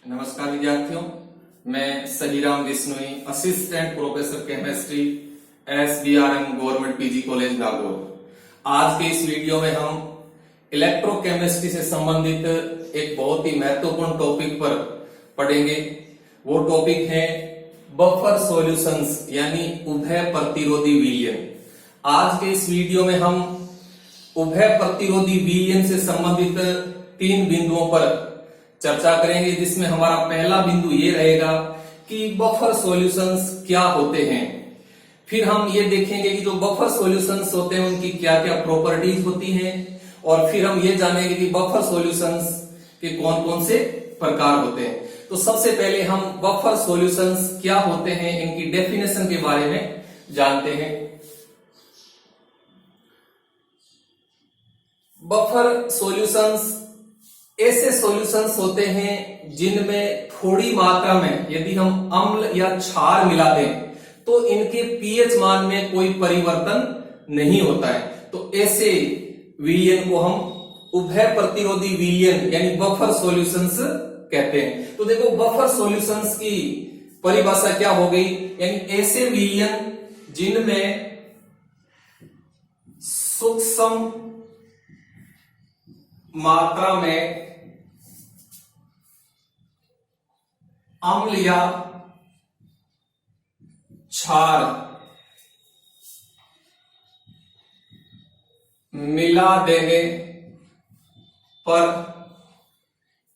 नमस्कार विद्यार्थियों, मैं Sahiram Bishnoi, assistant professor chemistry SBRM government PG college Nagaur. आज के इस वीडियो में हम इलेक्ट्रोकेमिस्ट्री से संबंधित एक बहुत ही महत्वपूर्ण टॉपिक पर पढ़ेंगे। वो टॉपिक है बफर सॉल्यूशंस यानी उभय प्रतिरोधी विलयन। आज के इस वीडियो में हम उभय प्रतिरोधी विलयन से संबंधित 3 बिंदुओं पर चर्चा करेंगे, जिसमें हमारा पहला बिंदु ये रहेगा कि बफर सॉल्यूशंस क्या होते हैं। फिर हम ये देखेंगे कि जो बफर सॉल्यूशंस होते हैं उनकी क्या क्या प्रॉपर्टीज होती हैं, और फिर हम ये जानेंगे कि बफर सॉल्यूशंस के कौन कौन से प्रकार होते हैं। तो सबसे पहले हम बफर सॉल्यूशंस क्या होते हैं, इनकी डेफिनेशन के बारे में जानते हैं। बफर सॉल्यूशंस ऐसे सॉल्यूशंस होते हैं जिनमें थोड़ी मात्रा में यदि हम अम्ल या क्षार मिला दें तो इनके पीएच मान में कोई परिवर्तन नहीं होता है। तो ऐसे विलयन को हम उभय प्रतिरोधी विलयन यानी बफर सॉल्यूशंस कहते हैं। तो देखो, बफर सॉल्यूशंस की परिभाषा क्या हो गई, यानी ऐसे विलयन जिनमें सूक्ष्म मात्रा में अम्ल या क्षार मिला देने पर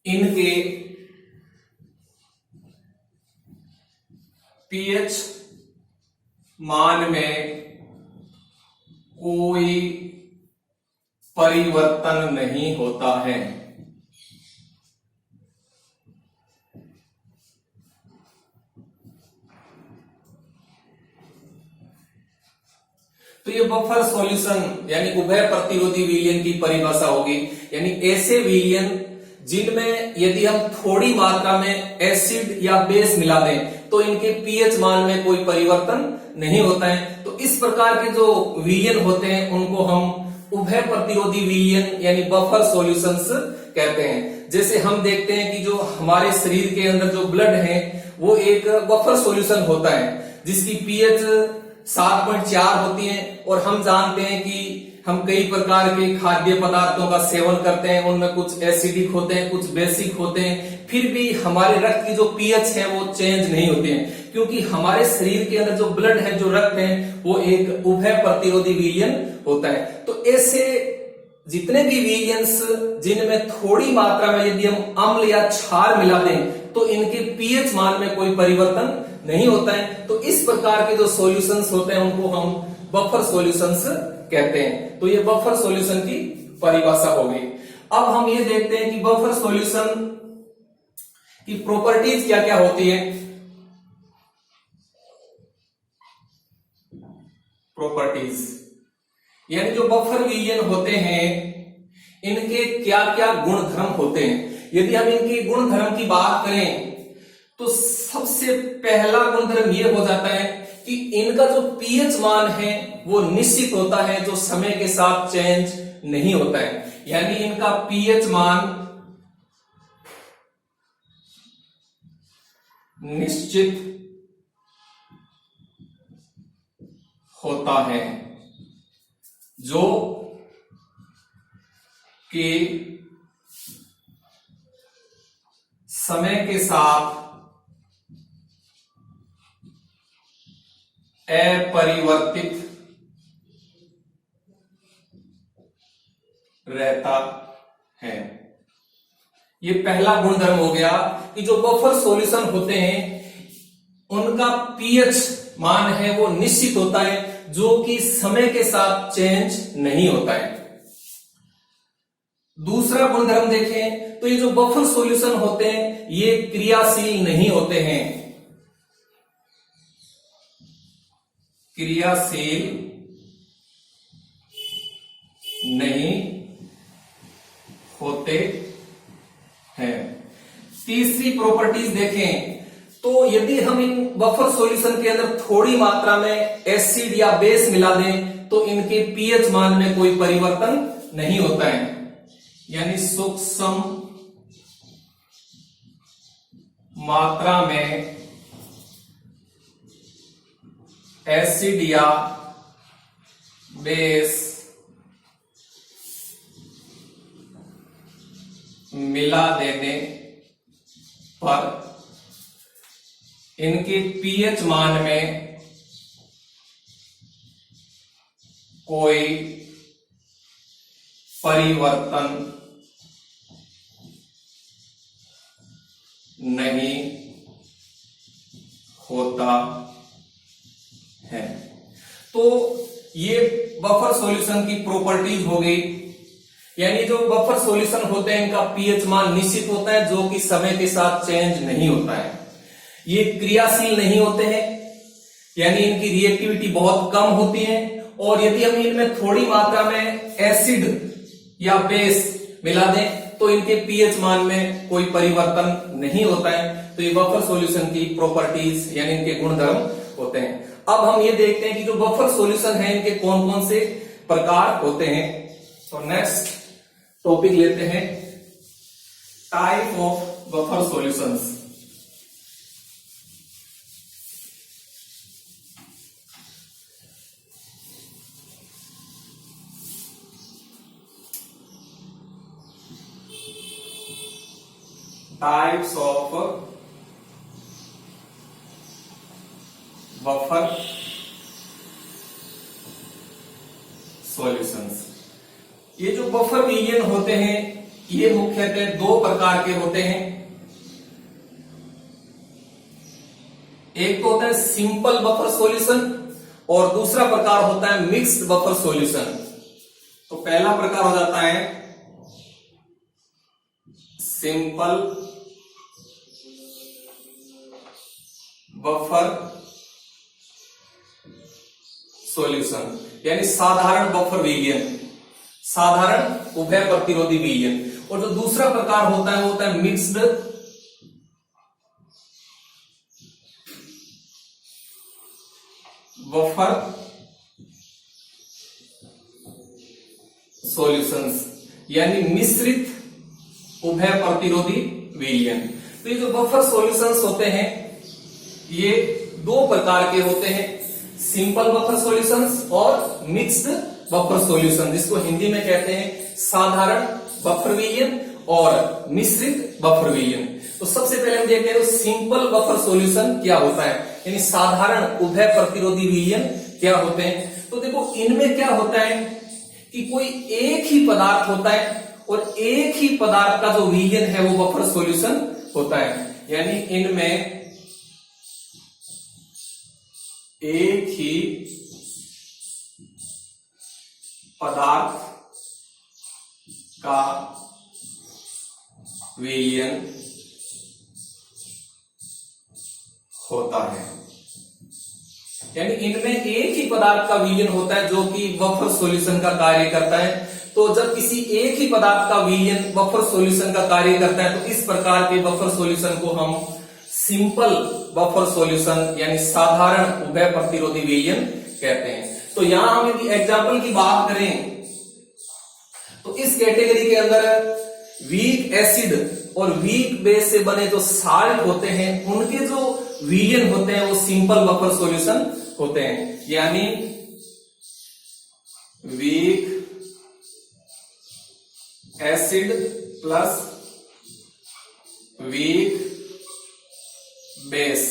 इनके पीएच मान में कोई परिवर्तन नहीं होता है। तो ये बफर सॉल्यूशन यानी उभय प्रतिरोधी विलयन की परिभाषा होगी, यानी ऐसे विलयन जिनमें यदि हम थोड़ी मात्रा में एसिड या बेस मिला दें तो इनके पीएच मान में कोई परिवर्तन नहीं होता है। तो इस प्रकार के जो विलयन होते हैं उनको हम उभय प्रतिरोधी विलयन यानी बफर सॉल्यूशंस कहते हैं। जैसे हम देखते हैं कि जो हमारे शरीर के अंदर जो ब्लड है वो एक बफर सॉल्यूशन होता है जिसकी पीएच 7.4 होती है, और हम जानते हैं कि हम कई प्रकार के खाद्य पदार्थों का सेवन करते हैं, उनमें कुछ एसिडिक होते हैं, कुछ बेसिक होते हैं, फिर भी हमारे रक्त की जो पीएच है वो चेंज नहीं होती है, क्योंकि हमारे शरीर के अंदर जो ब्लड है, जो रक्त है, वो एक उभय प्रतिरोधी विलयन होता है। तो ऐसे जितने भी विलयंस जिनमें थोड़ी मात्रा में यदि हम अम्ल या क्षार मिला दें तो इनके पीएच मान में कोई परिवर्तन नहीं होता है। तो इस प्रकार के जो सॉल्यूशंस होते हैं उनको हम बफर सॉल्यूशंस कहते हैं। तो ये बफर सॉल्यूशन की परिभाषा हो गई। अब हम ये देखते हैं कि बफर सॉल्यूशन की प्रॉपर्टीज क्या क्या होती है। प्रॉपर्टीज यानी जो बफर विलयन होते हैं इनके क्या क्या गुणधर्म होते हैं। यदि हम इनके गुणधर्म की बात करें तो सबसे पहला गुणधर्म यह हो जाता है कि इनका जो पीएच मान है वो निश्चित होता है, जो समय के साथ चेंज नहीं होता है। यानी इनका पीएच मान निश्चित होता है, जो कि समय के साथ अपरिवर्तित रहता है। ये पहला गुणधर्म हो गया कि जो बफर सॉल्यूशन होते हैं उनका पीएच मान है वो निश्चित होता है, जो कि समय के साथ चेंज नहीं होता है। दूसरा गुणधर्म देखें तो ये जो बफर सॉल्यूशन होते हैं ये क्रियाशील नहीं होते हैं। क्रियाशील नहीं होते हैं। तीसरी प्रॉपर्टीज देखें तो यदि हम इन बफर सॉल्यूशन के अंदर थोड़ी मात्रा में एसिड या बेस मिला दें तो इनके पीएच मान में कोई परिवर्तन नहीं होता है, यानी सूक्ष्म मात्रा में एसिड या बेस मिला देने पर इनके पीएच मान में कोई परिवर्तन नहीं होता है। तो ये बफर सॉल्यूशन की प्रॉपर्टीज हो गई, यानी जो बफर सॉल्यूशन होते हैं इनका पीएच मान निश्चित होता है जो कि समय के साथ चेंज नहीं होता है। ये क्रियाशील नहीं होते हैं, यानी इनकी रिएक्टिविटी बहुत कम होती है, और यदि हम इनमें थोड़ी मात्रा में एसिड या बेस मिला दें तो इनके पीएच मान में कोई परिवर्तन नहीं होता है। तो ये बफर सॉल्यूशन की प्रॉपर्टीज यानी इनके गुणधर्म होते हैं। अब हम ये देखते हैं कि जो बफर सॉल्यूशन है इनके कौन कौन से प्रकार होते हैं। तो नेक्स्ट टॉपिक लेते हैं, type of buffer solutions. Types of buffer solutions. ये जो बफर विलयन होते हैं ये मुख्यतः दो प्रकार के होते हैं। एक तो होता है सिंपल बफर सॉल्यूशन और दूसरा प्रकार होता है मिक्स्ड बफर सॉल्यूशन। तो पहला प्रकार हो जाता है सिंपल बफर सॉल्यूशन, यानी साधारण बफर विलयन, साधारण उभय प्रतिरोधी विलयन। और जो दूसरा प्रकार होता है वो होता है मिक्स्ड बफर सॉल्यूशंस, यानी मिश्रित उभय प्रतिरोधी विलयन। तो ये जो बफर सॉल्यूशंस होते हैं ये दो प्रकार के होते हैं, सिंपल बफर सॉल्यूशंस और मिक्स्ड बफर सॉल्यूशन, जिसको हिंदी में कहते हैं साधारण बफर विलयन और मिश्रित बफर विलयन। तो सबसे पहले हम देखते हैं तो सिंपल बफर सॉल्यूशन क्या होता है, यानी साधारण उभय प्रतिरोधी विलयन क्या होते हैं। तो देखो इनमें क्या होता है कि कोई एक ही पदार्थ होता है और एक ही पदार्थ का जो विलयन है वो बफर सॉल्यूशन होता है, यानी इनमें एक ही पदार्थ का विलयन होता है, यानी इनमें एक ही पदार्थ का विलयन होता है जो कि बफर सॉल्यूशन का कार्य करता है। तो जब किसी एक ही पदार्थ का विलयन बफर सॉल्यूशन का कार्य करता है तो इस प्रकार के बफर सॉल्यूशन को हम सिंपल बफर सॉल्यूशन यानी साधारण उभय प्रतिरोधी विलयन कहते हैं। तो यहां हम यदि एग्जाम्पल की बात करें तो इस कैटेगरी के अंदर वीक एसिड और वीक बेस से बने जो साल्ट होते हैं उनके जो विलयन होते हैं वो सिंपल बफर सॉल्यूशन होते हैं, यानी weak acid plus weak base.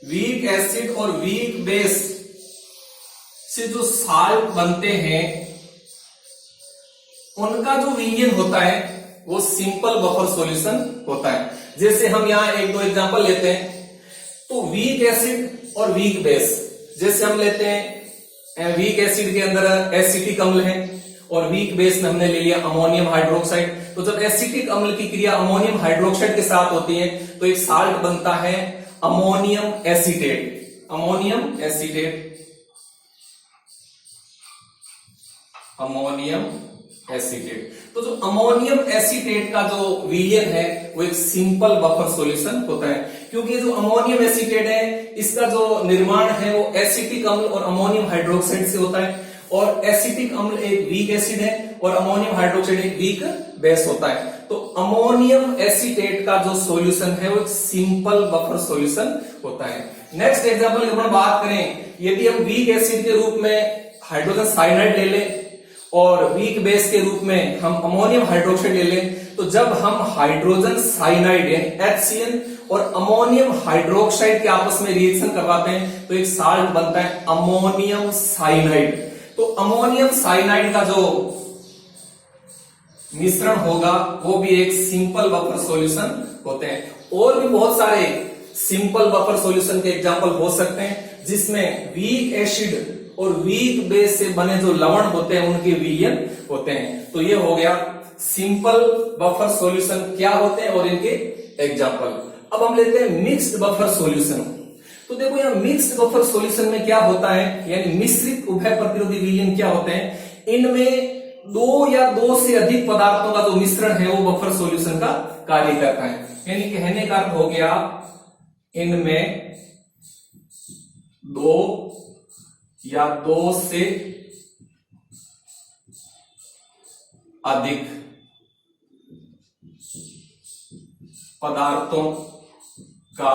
Weak acid और वीक बेस से जो साल्ट बनते हैं उनका जो विलयन होता है वो सिंपल बफर सॉल्यूशन होता है। जैसे हम यहां एक दो एग्जांपल लेते हैं तो वीक एसिड और वीक बेस, जैसे हम लेते हैं वीक एसिड के अंदर एसिटिक अम्ल है और वीक बेस में हमने ले लिया अमोनियम हाइड्रोक्साइड। तो जब एसिटिक अम्ल की क्रिया अमोनियम हाइड्रोक्साइड के साथ होती है तो एक साल्ट बनता है ammonium acetate. Ammonium acetate, ammonium acetate. तो जो अमोनियम एसीटेट का जो विलयन है वो एक सिंपल बफर सॉल्यूशन होता है, क्योंकि जो अमोनियम एसीटेट है इसका जो निर्माण है वो एसिटिक अम्ल और अमोनियम हाइड्रोक्साइड से होता है, और एसिटिक अम्ल एक वीक एसिड है और अमोनियम हाइड्रोक्साइड एक वीक बेस होता है। तो अमोनियम एसीटेट का जो सॉल्यूशन है वो एक सिंपल बफर सॉल्यूशन होता है। नेक्स्ट एग्जांपल की अपन बात करें, यदि हम वीक एसिड के रूप में हाइड्रोजन साइनाइड ले लें और वीक बेस के रूप में हम अमोनियम हाइड्रोक्साइड ले लें, तो जब हम हाइड्रोजन साइनाइड यानी HCl और अमोनियम हाइड्रोक्साइड के आपस में रिएक्शन करवाते हैं तो एक साल्ट बनता है अमोनियम साइनाइड। तो अमोनियम साइनाइड का जो मिश्रण होगा वो भी एक सिंपल बफर सॉल्यूशन होते हैं। और भी बहुत सारे सिंपल बफर सॉल्यूशन के एग्जांपल हो सकते हैं जिसमें वीक एसिड और वीक बेस से बने जो लवण होते हैं उनके विलयन होते हैं। तो ये हो गया सिंपल बफर सॉल्यूशन क्या होते हैं और इनके एग्जांपल। अब हम लेते हैं मिक्स्ड बफर सॉल्यूशन। तो देखो यहाँ मिक्स्ड बफर सॉल्यूशन में क्या होता है, यानी मिश्रित उभय प्रतिरोधी विलयन क्या होते हैं, इनमें दो या दो से अधिक पदार्थों का जो मिश्रण है वो बफर सॉल्यूशन का कार्य करता है। यानी कहने का अर्थ हो गया इनमें दो या दो से अधिक पदार्थों का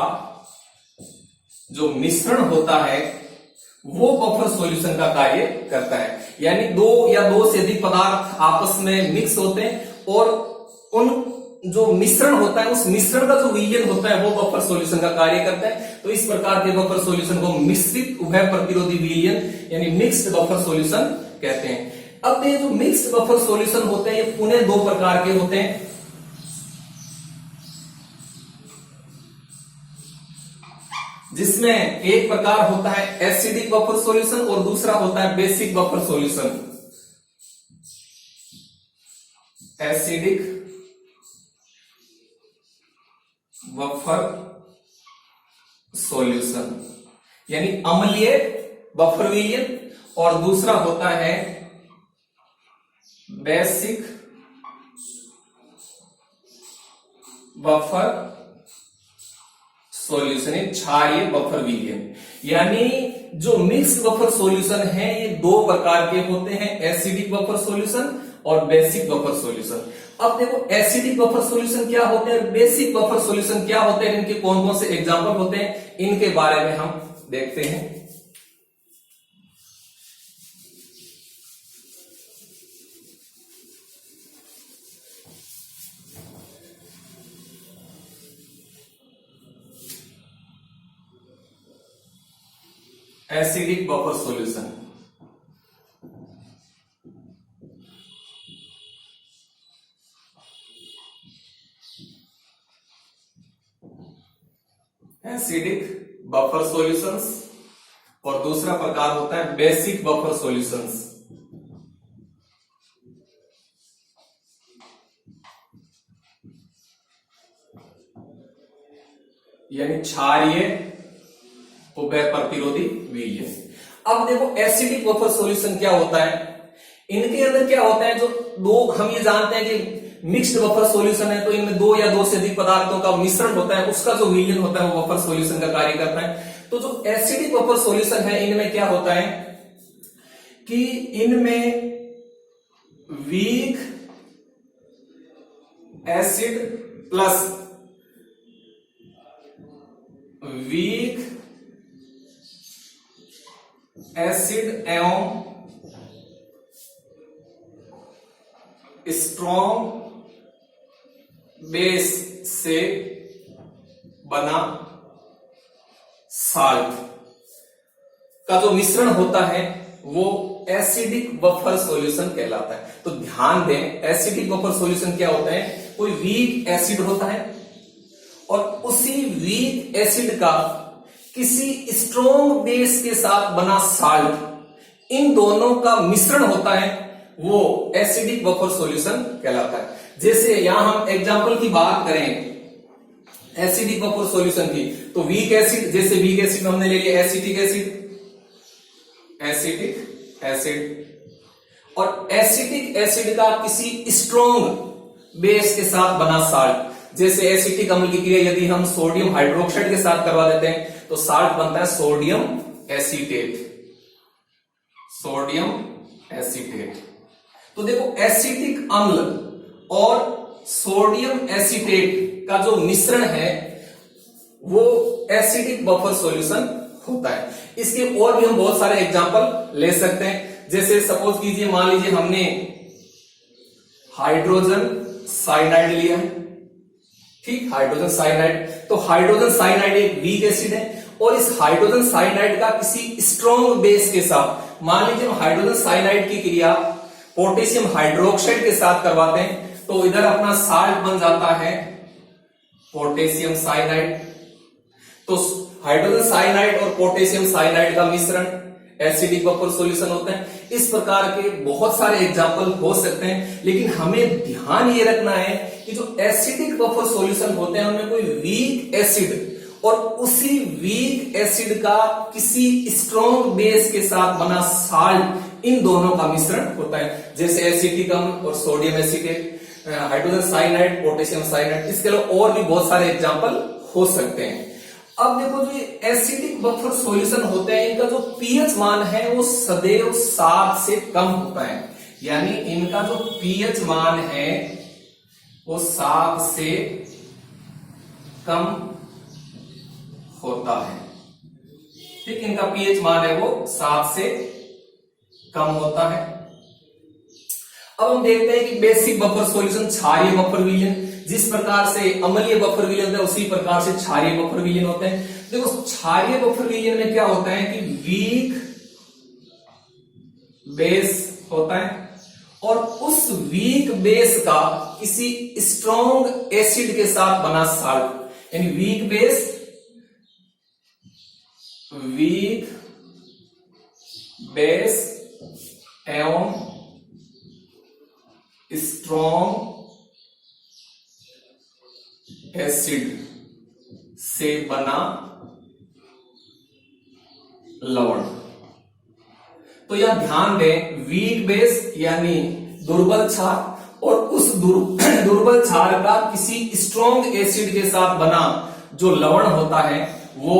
जो मिश्रण होता है वो बफर सॉल्यूशन का कार्य करता है। यानी दो या दो से अधिक पदार्थ आपस में मिक्स होते हैं और उन जो मिश्रण होता है उस मिश्रण का जो विलयन होता है वो बफर सॉल्यूशन का कार्य करता है। तो इस प्रकार के बफर सॉल्यूशन को मिश्रित उभय प्रतिरोधी विलयन यानी मिक्स्ड बफर सॉल्यूशन कहते हैं। अब ये जो मिक्स्ड बफर सॉल्यूशन होते हैं ये पुनः दो प्रकार के होते हैं। जिसमें एक प्रकार होता है एसिडिक बफर सॉल्यूशन और दूसरा होता है basic buffer solution. Acidic buffer solution यानी अम्लीय बफर विलयन और दूसरा होता है बेसिक बफर सॉल्यूशन, क्षारीय बफर विलयन। यानी जो मिक्स बफर सॉल्यूशन है ये दो प्रकार के होते हैं, एसिडिक बफर सॉल्यूशन और बेसिक बफर सॉल्यूशन। अब देखो एसिडिक बफर सॉल्यूशन क्या होते हैं, बेसिक बफर सॉल्यूशन क्या होते हैं, इनके कौन कौन से एग्जांपल होते हैं, इनके बारे में हम देखते हैं। Acidic buffer solution, acidic buffer solutions और दूसरा प्रकार होता है बेसिक बफर सॉल्यूशंस। यानी क्षारीय उभय प्रतिरोधी विलयन। अब देखो एसिडिक बफर सॉल्यूशन क्या होता है, इनके अंदर क्या होता है, जो दो हम ये जानते हैं कि मिक्स्ड बफर सॉल्यूशन है तो इनमें दो या दो से अधिक पदार्थों का मिश्रण होता है, उसका जो विलयन होता है वो बफर सॉल्यूशन का कार्य करता है। तो जो एसिडिक बफर सॉल्यूशन है इनमें क्या होता है कि इनमें weak acid plus weak acid एवं स्ट्रॉन्ग बेस से बना साल्ट का जो मिश्रण होता है वो एसिडिक बफर सॉल्यूशन कहलाता है। तो ध्यान दें एसिडिक बफर सॉल्यूशन क्या होता है, कोई वीक एसिड होता है और उसी वीक एसिड का किसी स्ट्रॉन्ग बेस के साथ बना साल्ट, इन दोनों का मिश्रण होता है वो एसिडिक बफर सॉल्यूशन कहलाता है। जैसे यहां हम एग्जांपल की बात करें एसिडिक बफर सॉल्यूशन की, तो वीक एसिड, जैसे वीक एसिड में हमने ले लिया एसिटिक एसिड, एसिटिक एसिड, और एसिटिक एसिड का किसी स्ट्रॉन्ग बेस के साथ बना साल्ट, जैसे एसिटिक अम्ल की क्रिया यदि हम सोडियम हाइड्रोक्साइड के साथ करवा देते हैं तो साल्ट बनता है सोडियम एसीटेट, सोडियम एसीटेट। तो देखो एसिटिक अम्ल और सोडियम एसीटेट का जो मिश्रण है वो एसिडिक बफर सॉल्यूशन होता है। इसके और भी हम बहुत सारे एग्जांपल ले सकते हैं। जैसे सपोज कीजिए, मान लीजिए हमने हाइड्रोजन साइनाइड लिया है, ठीक, हाइड्रोजन साइनाइड। तो हाइड्रोजन साइनाइड एक वीक एसिड है और इस हाइड्रोजन साइनाइड का किसी स्ट्रॉन्ग बेस के साथ, मान लीजिए हम हाइड्रोजन साइनाइड की क्रिया पोटेशियम हाइड्रोक्साइड के साथ करवाते हैं तो इधर अपना साल्ट बन जाता है पोटेशियम साइनाइड। तो हाइड्रोजन साइनाइड और पोटेशियम साइनाइड का मिश्रण एसिडिक बफर सॉल्यूशन होता है। इस प्रकार के बहुत सारे एग्जांपल हो सकते हैं, लेकिन हमें ध्यान ये रखना है कि जो एसिडिक बफर सॉल्यूशन होते हैं उनमें कोई वीक एसिड और उसी वीक एसिड का किसी स्ट्रॉन्ग बेस के साथ बना साल्ट, इन दोनों का मिश्रण होता है। जैसे एसिटिक अम्ल और sodium acetate, hydrogen cyanide, potassium cyanide. इसके अलावा और भी बहुत सारे एग्जांपल हो सकते हैं। अब देखो, जो ये एसिडिक बफर सॉल्यूशन होते हैं इनका जो पीएच मान है वो सदैव 7 से कम होता है। यानी इनका जो पीएच मान है वो 7 से कम होता है, ठीक। इनका पीएच मान है वो 7 से कम होता है। अब हम देखते हैं कि बेसिक बफर सॉल्यूशन, क्षारीय बफर विलयन, जिस प्रकार से अम्लीय बफर विलयन होता है उसी प्रकार से क्षारीय बफर विलयन होते हैं। देखो, क्षारीय बफर विलयन में क्या होता है कि वीक बेस होता है और उस वीक बेस का किसी स्ट्रॉन्ग एसिड के साथ बना साल्ट, यानी वीक बेस, वीक बेस एवं स्ट्रॉन्ग एसिड से बना लवण। तो यह ध्यान दें, वीक बेस यानी दुर्बल क्षार और उस दुर्बल क्षार का किसी स्ट्रॉन्ग एसिड के साथ बना जो लवण होता है वो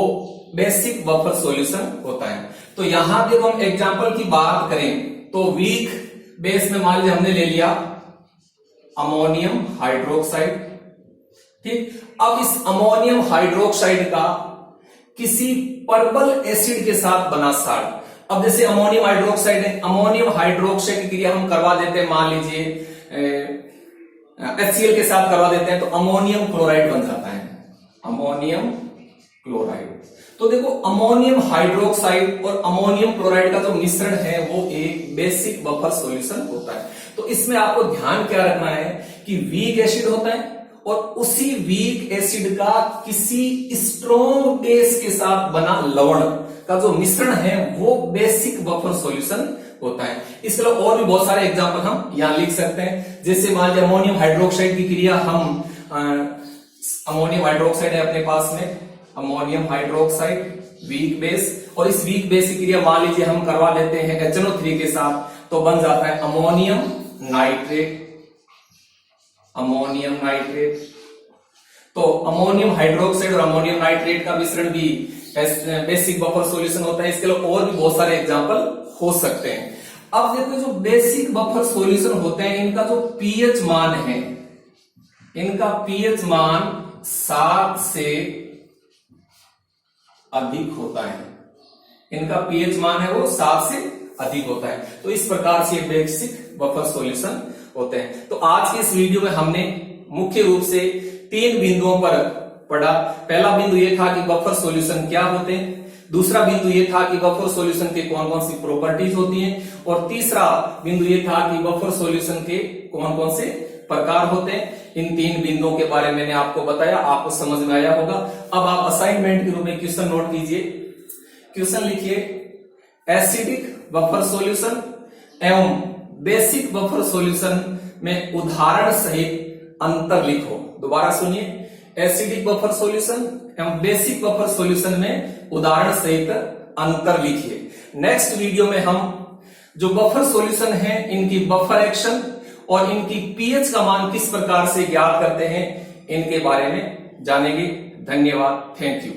बेसिक बफर सॉल्यूशन होता है। तो यहां पे हम एग्जांपल की बात करें तो वीक बेस में मान लीजिए हमने ले लिया अमोनियम हाइड्रोक्साइड, ठीक। अब इस अमोनियम हाइड्रोक्साइड का किसी प्रबल एसिड के साथ बना साल्ट। अब जैसे अमोनियम हाइड्रोक्साइड है, अमोनियम हाइड्रोक्साइड की क्रिया हम करवा देते हैं, मान लीजिए HCl के साथ करवा देते हैं तो अमोनियम क्लोराइड बन जाता है, अमोनियम क्लोराइड। तो देखो, अमोनियम हाइड्रोक्साइड और अमोनियम क्लोराइड का जो मिश्रण है वो एक बेसिक बफर सॉल्यूशन होता है। तो इसमें आपको ध्यान क्या रखना है कि वीक एसिड होता है और उसी वीक एसिड का किसी स्ट्रॉन्ग बेस के साथ बना लवण का जो मिश्रण है वो बेसिक बफर सॉल्यूशन होता है। इसके अलावा और भी बहुत सारे एग्जांपल हम यहां लिख सकते हैं। जैसे मान लीजिए अमोनियम हाइड्रोक्साइड की क्रिया हम अमोनियम हाइड्रोक्साइड है अपने पास में, अमोनियम हाइड्रोक्साइड वीक बेस, और इस वीक बेस की क्रिया मान लीजिए हम करवा लेते हैं HNO3 के साथ तो बन जाता है अमोनियम नाइट्रेट, अमोनियम नाइट्रेट। तो अमोनियम हाइड्रोक्साइड और अमोनियम नाइट्रेट का मिश्रण भी बेसिक बफर सॉल्यूशन होता है। इसके अलावा और भी बहुत सारे एग्जांपल हो सकते हैं। अब देखो, जो बेसिक बफर सॉल्यूशन होते हैं इनका जो पीएच मान है, इनका पीएच मान 7 से अधिक होता है। इनका पीएच मान है वो 7 से अधिक होता है। तो इस प्रकार से बेसिक बफर सॉल्यूशन होते हैं। तो आज की इस वीडियो में हमने मुख्य रूप से 3 बिंदुओं पर पढ़ा। पहला बिंदु ये था कि बफर सॉल्यूशन क्या होते हैं, दूसरा बिंदु ये था कि बफर सॉल्यूशन के कौन कौन सी प्रॉपर्टीज होती हैं, और तीसरा बिंदु ये था कि बफर सॉल्यूशन के कौन कौन से प्रकार होते हैं। इन 3 बिंदुओं के बारे में मैंने आपको बताया, आपको समझ में आया होगा। अब आप असाइनमेंट के रूप में क्वेश्चन नोट कीजिए। क्वेश्चन लिखिए, एसिडिक बफर सॉल्यूशन एवं बेसिक बफर सॉल्यूशन में उदाहरण सहित अंतर लिखो। दोबारा सुनिए, एसिडिक बफर सॉल्यूशन एवं बेसिक बफर सॉल्यूशन में उदाहरण सहित अंतर लिखिए। नेक्स्ट वीडियो में हम जो बफर सॉल्यूशन है इनकी बफर एक्शन और इनकी पीएच का मान किस प्रकार से ज्ञात करते हैं इनके बारे में जानेंगे। धन्यवाद, थैंक यू।